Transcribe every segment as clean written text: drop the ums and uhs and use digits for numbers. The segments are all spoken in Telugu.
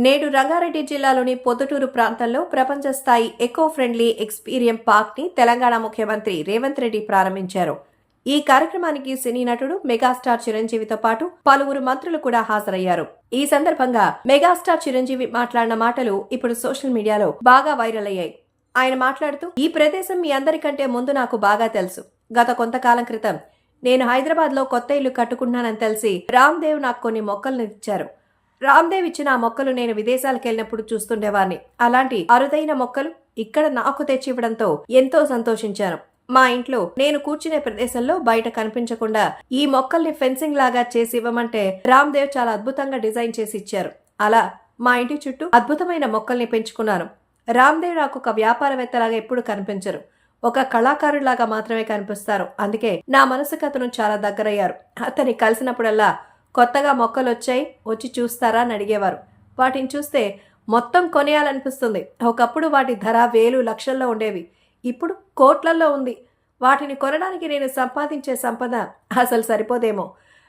నేడు రంగారెడ్డి జిల్లాలోని పొద్దుటూరు ప్రాంతంలో ప్రపంచ స్థాయి ఎకో ఫ్రెండ్లీ ఎక్స్పీరియన్స్ పార్క్ ని తెలంగాణ ముఖ్యమంత్రి రేవంత్ రెడ్డి ప్రారంభించారు. ఈ కార్యక్రమానికి సినీ నటుడు మెగాస్టార్ చిరంజీవితో పాటు పలువురు మంత్రులు కూడా హాజరయ్యారు. ఈ సందర్భంగా మెగాస్టార్ చిరంజీవి మాట్లాడిన మాటలు ఇప్పుడు సోషల్ మీడియాలో బాగా వైరల్ అయ్యాయి. ఆయన మాట్లాడుతూ, ఈ ప్రదేశం మీ అందరికంటే ముందు నాకు బాగా తెలుసు. గత కొంతకాలం క్రితం నేను హైదరాబాద్ లో కొత్త ఇల్లు కట్టుకున్నానని తెలిసి రామ్దేవ్ నాకు కొన్ని మొక్కలను ఇచ్చారు. రామ్దేవ్ ఇచ్చిన ఆ మొక్కలు నేను విదేశాలకు వెళ్ళినప్పుడు చూస్తుండేవాడిని. అలాంటి అరుదైన మొక్కలు ఇక్కడ నాకు తెచ్చివ్వడంతో ఎంతో సంతోషించాను. మా ఇంట్లో నేను కూర్చునే ప్రదేశంలో బయట కనిపించకుండా ఈ మొక్కల్ని ఫెన్సింగ్ లాగా చేసి ఇవ్వమంటే రామ్దేవ్ చాలా అద్భుతంగా డిజైన్ చేసి ఇచ్చారు. అలా మా ఇంటి చుట్టూ అద్భుతమైన మొక్కల్ని పెంచుకున్నాను. రామ్దేవ్ నాకు ఒక వ్యాపారవేత్తలాగా ఎప్పుడు కనిపించరు, ఒక కళాకారులాగా మాత్రమే కనిపిస్తారు. అందుకే నా మనసుకు అతను చాలా దగ్గరయ్యారు. అతన్ని కలిసినప్పుడల్లా కొత్తగా మొక్కలు వచ్చి చూస్తారా అని అడిగేవారు. వాటిని చూస్తే మొత్తం కొనేయాలనిపిస్తుంది. ఒకప్పుడు వాటి ధర వేలు లక్షల్లో ఉండేవి, ఇప్పుడు కోట్లల్లో ఉంది. వాటిని కొనడానికి నేను సంపాదించే సంపద అసలు సరిపోదేమో.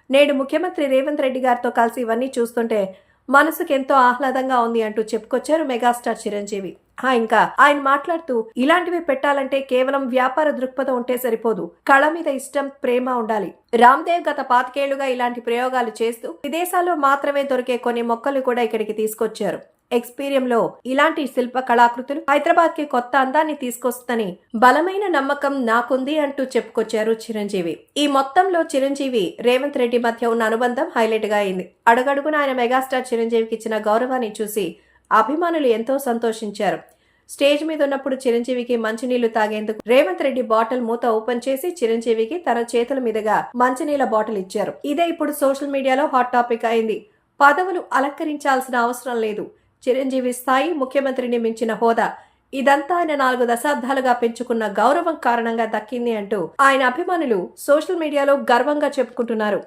నేడు ముఖ్యమంత్రి రేవంత్ రెడ్డి గారితో కలిసి ఇవన్నీ చూస్తుంటే మనసుకు ఎంతో ఆహ్లాదంగా ఉంది అంటూ చెప్పుకొచ్చారు మెగాస్టార్ చిరంజీవి. ఇంకా ఆయన మాట్లాడుతూ, ఇలాంటివి పెట్టాలంటే కేవలం వ్యాపార దృక్పథం ఉంటే సరిపోదు, కళ మీద ఇష్టం, ప్రేమ ఉండాలి. రామ్దేవ్ గత 5 ఏళ్లుగా ఇలాంటి ప్రయోగాలు చేస్తూ విదేశాల్లో మాత్రమే దొరికే కొన్ని మొక్కలు కూడా ఇక్కడికి తీసుకొచ్చారు. ఎక్స్పీరియం లో ఇలాంటి శిల్ప కళాకృతులు హైదరాబాద్ కి కొత్త అందాన్ని తీసుకొస్తుందని బలమైన నమ్మకం నాకుంది అంటూ చెప్పుకొచ్చారు చిరంజీవి. ఈ మొత్తంలో చిరంజీవి రేవంత్ రెడ్డి మధ్య ఉన్న అనుబంధం హైలైట్ గా అయింది. అడుగడుగున ఆయన మెగాస్టార్ చిరంజీవికి ఇచ్చిన గౌరవాన్ని చూసి అభిమానులు ఎంతో సంతోషించారు. స్టేజ్ మీద ఉన్నప్పుడు చిరంజీవికి మంచినీళ్లు తాగేందుకు రేవంత్ రెడ్డి బాటిల్ మూత ఓపెన్ చేసి చిరంజీవికి తన చేతుల మీదుగా మంచినీళ్ల బాటిల్ ఇచ్చారు. ఇదే ఇప్పుడు సోషల్ మీడియాలో హాట్ టాపిక్ అయింది. పదవులు అలంకరించాల్సిన అవసరం లేదు, చిరంజీవి స్థాయి ముఖ్యమంత్రిని మించిన హోదా, ఇదంతా ఆయన 4 దశాబ్దాలుగా పెంచుకున్న గౌరవం కారణంగా దక్కింది అంటూ ఆయన అభిమానులు సోషల్ మీడియాలో గర్వంగా చెప్పుకుంటున్నారు.